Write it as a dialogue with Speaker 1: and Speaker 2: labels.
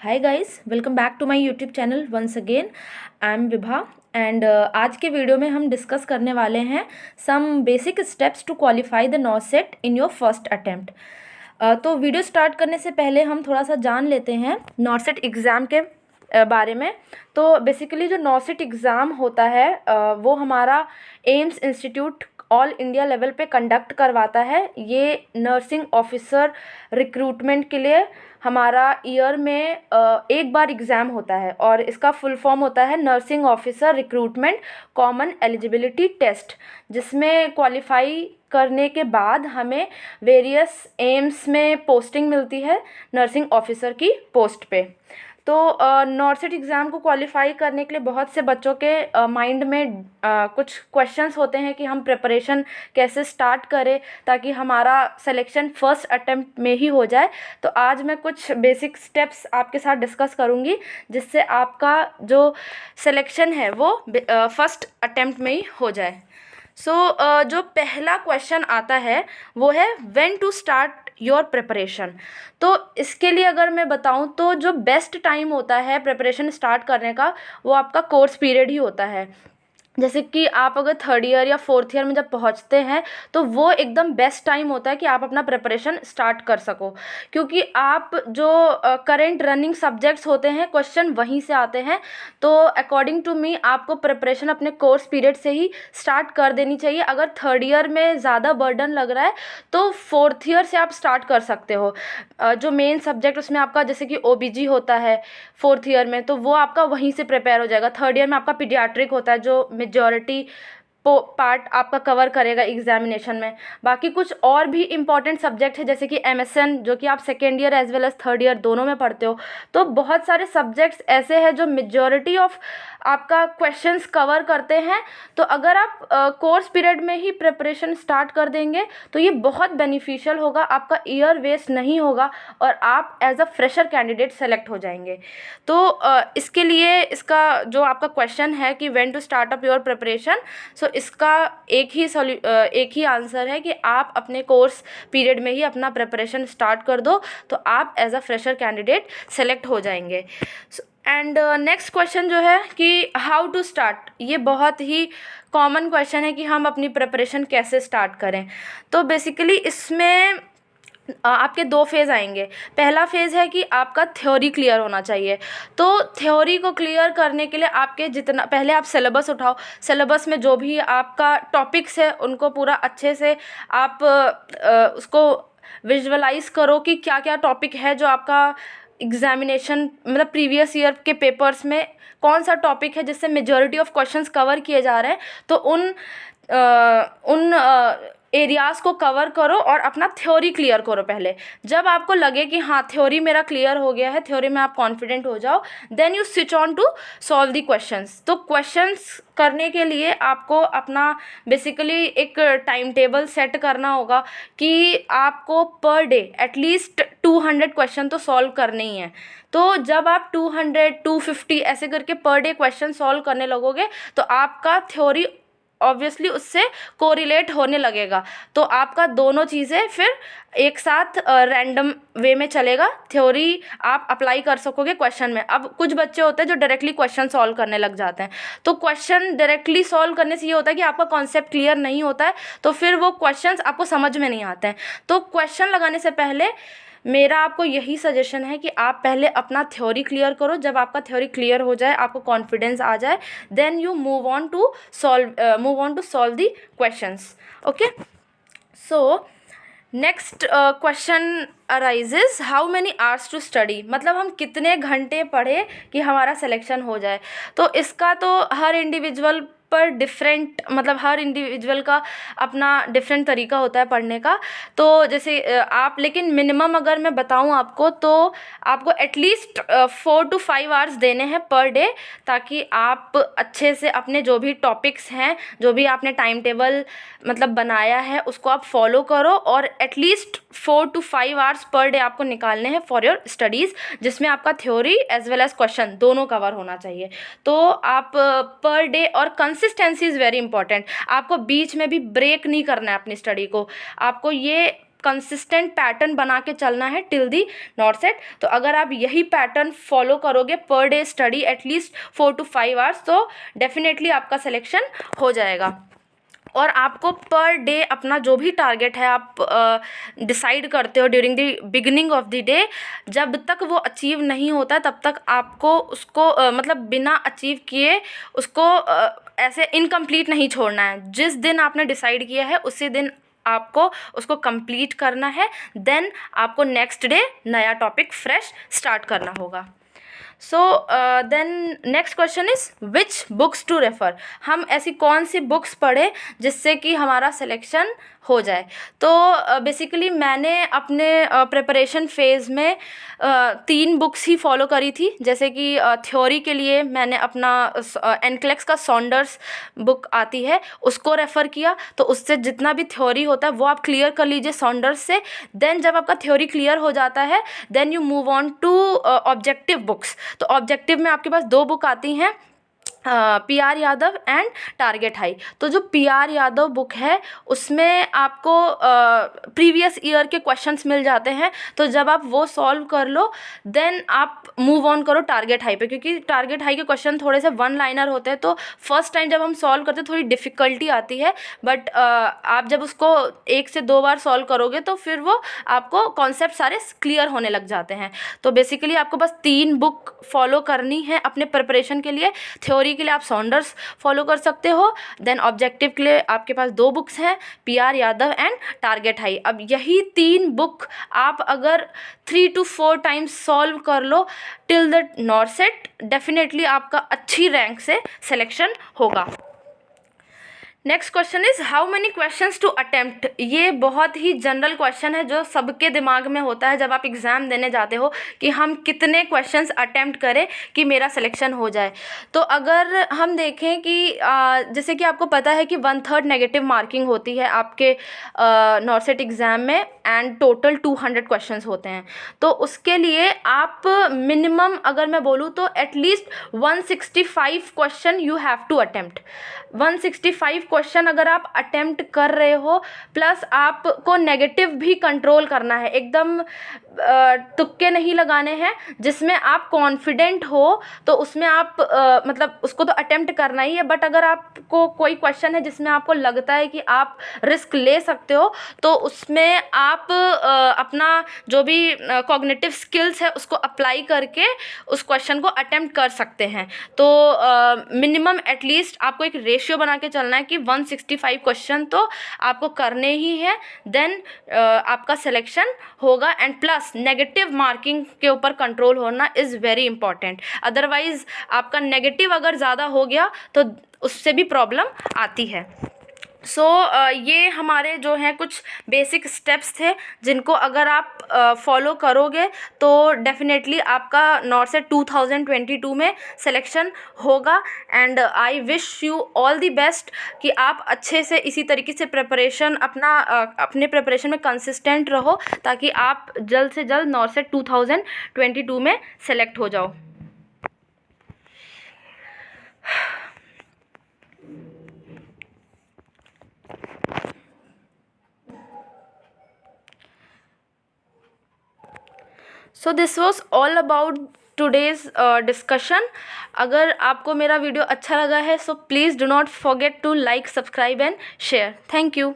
Speaker 1: Hi guys, welcome back to my YouTube channel once again. I am Vibha and आज के video में हम discuss करने वाले हैं some basic steps to qualify the NORCET in your first attempt. तो video start करने से पहले हम थोड़ा सा जान लेते हैं नॉसेट एग्ज़ाम के बारे में। तो बेसिकली जो नॉसेट एग्ज़ाम होता है वो हमारा AIIMS institute all India level पे कंडक्ट करवाता है। ये नर्सिंग ऑफिसर रिक्रूटमेंट के लिए हमारा ईयर में एक बार एग्ज़ाम होता है और इसका फुल फॉर्म होता है nursing officer recruitment common eligibility test, जिसमें क्वालिफाई करने के बाद हमें वेरियस एम्स में पोस्टिंग मिलती है नर्सिंग ऑफिसर की पोस्ट पे। तो नॉर्सेट एग्ज़ाम को क्वालिफाई करने के लिए बहुत से बच्चों के माइंड में कुछ क्वेश्चंस होते हैं कि हम प्रिपरेशन कैसे स्टार्ट करें ताकि हमारा सिलेक्शन फर्स्ट अटेम्प्ट में ही हो जाए। तो आज मैं कुछ बेसिक स्टेप्स आपके साथ डिस्कस करूँगी जिससे आपका जो सिलेक्शन है वो फर्स्ट अटेम्प्ट में ही हो जाए। जो पहला क्वेश्चन आता है वो है when to start your preparation. तो इसके लिए अगर मैं बताऊं तो जो बेस्ट टाइम होता है प्रिपरेशन स्टार्ट करने का वो आपका कोर्स पीरियड ही होता है। जैसे कि आप अगर थर्ड ईयर या फोर्थ ईयर में जब पहुंचते हैं तो वो एकदम बेस्ट टाइम होता है कि आप अपना प्रिपरेशन स्टार्ट कर सको, क्योंकि आप जो करेंट रनिंग सब्जेक्ट्स होते हैं क्वेश्चन वहीं से आते हैं। तो अकॉर्डिंग टू मी आपको प्रिपरेशन अपने कोर्स पीरियड से ही स्टार्ट कर देनी चाहिए। अगर थर्ड ईयर में ज़्यादा बर्डन लग रहा है तो फोर्थ ईयर से आप स्टार्ट कर सकते हो। जो मेन सब्जेक्ट उसमें आपका जैसे कि ओबीजी होता है फोर्थ ईयर में, तो वो आपका वहीं से प्रिपेयर हो जाएगा। थर्ड ईयर में आपका पीडियाट्रिक होता है जो मेजॉरिटी पार्ट आपका कवर करेगा एग्जामिनेशन में। बाकी कुछ और भी इम्पॉर्टेंट सब्जेक्ट है जैसे कि एमएसएन जो कि आप second year as well as third year दोनों में पढ़ते हो। तो बहुत सारे सब्जेक्ट्स ऐसे हैं जो मेजॉरिटी ऑफ आपका क्वेश्चंस कवर करते हैं। तो अगर आप कोर्स पीरियड में ही प्रिपरेशन स्टार्ट कर देंगे तो ये बहुत बेनिफिशियल होगा, आपका ईयर वेस्ट नहीं होगा और आप as a fresher candidate select हो जाएंगे। तो इसके लिए इसका जो आपका क्वेश्चन है कि when to start up your preparation, so इसका एक ही आंसर है कि आप अपने कोर्स पीरियड में ही अपना प्रिपरेशन स्टार्ट कर दो तो आप as a fresher candidate select हो जाएंगे। एंड नेक्स्ट क्वेश्चन जो है कि हाउ टू स्टार्ट, ये बहुत ही कॉमन क्वेश्चन है कि हम अपनी प्रिपरेशन कैसे स्टार्ट करें। तो बेसिकली इसमें आपके दो फेज़ आएंगे। पहला फेज़ है कि आपका थ्योरी क्लियर होना चाहिए। तो थ्योरी को क्लियर करने के लिए आपके जितना पहले आप सिलेबस उठाओ, सिलेबस में जो भी आपका टॉपिक्स है उनको पूरा अच्छे से आप उसको विजुअलाइज करो कि क्या क्या टॉपिक है जो आपका एग्जामिनेशन मतलब प्रीवियस ईयर के पेपर्स में कौन सा टॉपिक है जिससे मेजॉरिटी ऑफ क्वेश्चंस कवर किए जा रहे हैं। तो उन एरियाज़ को कवर करो और अपना थ्योरी क्लियर करो पहले। जब आपको लगे कि हाँ थ्योरी मेरा क्लियर हो गया है, थ्योरी में आप कॉन्फिडेंट हो जाओ, then you switch on to solve the questions. तो क्वेश्चंस करने के लिए आपको अपना बेसिकली एक टाइम टेबल सेट करना होगा कि आपको पर डे एटलीस्ट 200 क्वेश्चन तो सॉल्व करने ही हैं। तो जब आप 200 250 ऐसे करके पर डे क्वेश्चन सॉल्व करने लगोगे तो आपका थ्योरी ऑब्वियसली उससे कोरिलेट होने लगेगा। तो आपका दोनों चीज़ें फिर एक साथ रैंडम वे में चलेगा। थ्योरी आप अप्लाई कर सकोगे क्वेश्चन में। अब कुछ बच्चे होते हैं जो डायरेक्टली क्वेश्चन सॉल्व करने लग जाते हैं। तो क्वेश्चन डायरेक्टली सॉल्व करने से ये होता है कि आपका कॉन्सेप्ट क्लियर नहीं होता है, तो फिर वो क्वेश्चंस आपको समझ में नहीं आते हैं। तो क्वेश्चन लगाने से पहले मेरा आपको यही सजेशन है कि आप पहले अपना थ्योरी क्लियर करो। जब आपका थ्योरी क्लियर हो जाए, आपको कॉन्फिडेंस आ जाए, then you move on to solve the questions. Okay, so next question arises how many hours to study, मतलब हम कितने घंटे पढ़े कि हमारा सिलेक्शन हो जाए। तो इसका तो हर इंडिविजुअल पर डिफरेंट, मतलब हर इंडिविजुअल का अपना डिफरेंट तरीका होता है पढ़ने का। तो जैसे आप, लेकिन मिनिमम अगर मैं बताऊं आपको तो आपको एटलीस्ट 4 to 5 आवर्स देने हैं पर डे, ताकि आप अच्छे से अपने जो भी टॉपिक्स हैं, जो भी आपने टाइम टेबल मतलब बनाया है उसको आप फॉलो करो और at least 4 to 5 hours per day आपको निकालने हैं फॉर योर स्टडीज़, जिसमें आपका theory as well as question दोनों कवर होना चाहिए। तो आप पर डे, और कंसिस्टेंसी इज़ वेरी इंपॉर्टेंट। आपको बीच में भी ब्रेक नहीं करना है अपनी स्टडी को। आपको ये कंसिस्टेंट पैटर्न बना के चलना है टिल दी नॉर्थ सेट। तो अगर आप यही पैटर्न फॉलो करोगे per day study at least 4 to 5 hours, तो डेफिनेटली आपका सिलेक्शन हो जाएगा। और आपको पर डे अपना जो भी टारगेट है आप डिसाइड करते हो during the beginning of the day, जब तक वो अचीव नहीं होता तब तक आपको उसको मतलब बिना अचीव किए उसको ऐसे इनकम्प्लीट नहीं छोड़ना है। जिस दिन आपने डिसाइड किया है उसी दिन आपको उसको कंप्लीट करना है, देन आपको नेक्स्ट डे नया टॉपिक फ्रेश स्टार्ट करना होगा। So then next question is which books to refer. हम ऐसी कौन सी बुक्स पढ़ें जिससे कि हमारा सिलेक्शन हो जाए। तो बेसिकली मैंने अपने प्रिपरेशन फ़ेज़ में 3 बुक्स ही फॉलो करी थी। जैसे कि थ्योरी के लिए मैंने अपना एनक्लेक्स का सॉन्डर्स बुक आती है उसको रेफ़र किया, तो उससे जितना भी थ्योरी होता है वो आप क्लियर कर लीजिए सॉन्डर्स से। देन जब आपका थ्योरी क्लियर हो जाता है then you move on to objective books. तो ऑब्जेक्टिव में आपके पास 2 बुक आती हैं, PR Yadav and Target High. तो जो PR यादव बुक है उसमें आपको प्रीवियस ईयर के क्वेश्चंस मिल जाते हैं, तो जब आप वो सॉल्व कर लो देन आप मूव ऑन करो टारगेट हाई पे, क्योंकि टारगेट हाई के क्वेश्चन थोड़े से वन लाइनर होते हैं। तो फर्स्ट टाइम जब हम सॉल्व करते हैं थोड़ी डिफ़िकल्टी आती है, बट आप जब उसको 1 से 2 बार सॉल्व करोगे तो फिर वो आपको कॉन्सेप्ट सारे क्लियर होने लग जाते हैं। तो बेसिकली आपको बस 3 बुक फॉलो करनी है अपने प्रिपरेशन के लिए। थ्योरी के लिए आप सॉन्डर्स फॉलो कर सकते हो, देन ऑब्जेक्टिव के लिए आपके पास 2 बुक्स हैं, PR Yadav and Target high. अब यही 3 बुक आप अगर 3 to 4 टाइम्स सॉल्व कर लो till the NORCET, definitely आपका अच्छी रैंक से सिलेक्शन होगा। Next question is how many questions to attempt. ये बहुत ही जनरल क्वेश्चन है जो सबके दिमाग में होता है जब आप एग्ज़ाम देने जाते हो कि हम कितने क्वेश्चंस अटेम्प्ट करें कि मेरा सिलेक्शन हो जाए। तो अगर हम देखें कि जैसे कि आपको पता है कि 1/3 नेगेटिव मार्किंग होती है आपके नॉर्थ सेट एग्ज़ाम में एंड टोटल 200 क्वेश्चंस होते हैं। तो उसके लिए आप मिनिमम अगर मैं बोलूँ तो at least 165 question you have to attempt. 165 question अगर आप अटेम्प्ट कर रहे हो प्लस आपको नेगेटिव भी कंट्रोल करना है, एकदम तुक्के नहीं लगाने हैं। जिसमें आप कॉन्फिडेंट हो तो उसमें आप मतलब उसको तो अटेम्प्ट करना ही है, बट अगर आपको कोई क्वेश्चन है जिसमें आपको लगता है कि आप रिस्क ले सकते हो तो उसमें आप अपना जो भी कॉग्निटिव स्किल्स है उसको अप्लाई करके उस क्वेश्चन को अटेम्प्ट कर सकते हैं। तो मिनिमम एटलीस्ट आपको एक रेशियो बना के चलना है कि 165 क्वेश्चन तो आपको करने ही है, देन आपका सिलेक्शन होगा। एंड प्लस नेगेटिव मार्किंग के ऊपर कंट्रोल होना इज़ वेरी इंपॉर्टेंट। अदरवाइज़ आपका नेगेटिव अगर ज़्यादा हो गया तो उससे भी प्रॉब्लम आती है। सो ये हमारे जो हैं कुछ बेसिक स्टेप्स थे जिनको अगर आप फॉलो करोगे तो डेफिनेटली आपका नॉर्थ सेट 2022 में सिलेक्शन होगा। And I wish you all the best कि आप अच्छे से इसी तरीके से प्रिपरेशन अपने प्रिपरेशन में कंसिस्टेंट रहो ताकि आप जल्द से जल्द नॉर्थ सेट 2022 में सेलेक्ट हो जाओ। So this was all about today's discussion. अगर आपको मेरा वीडियो अच्छा लगा है so please do not forget to like, subscribe and share. Thank you.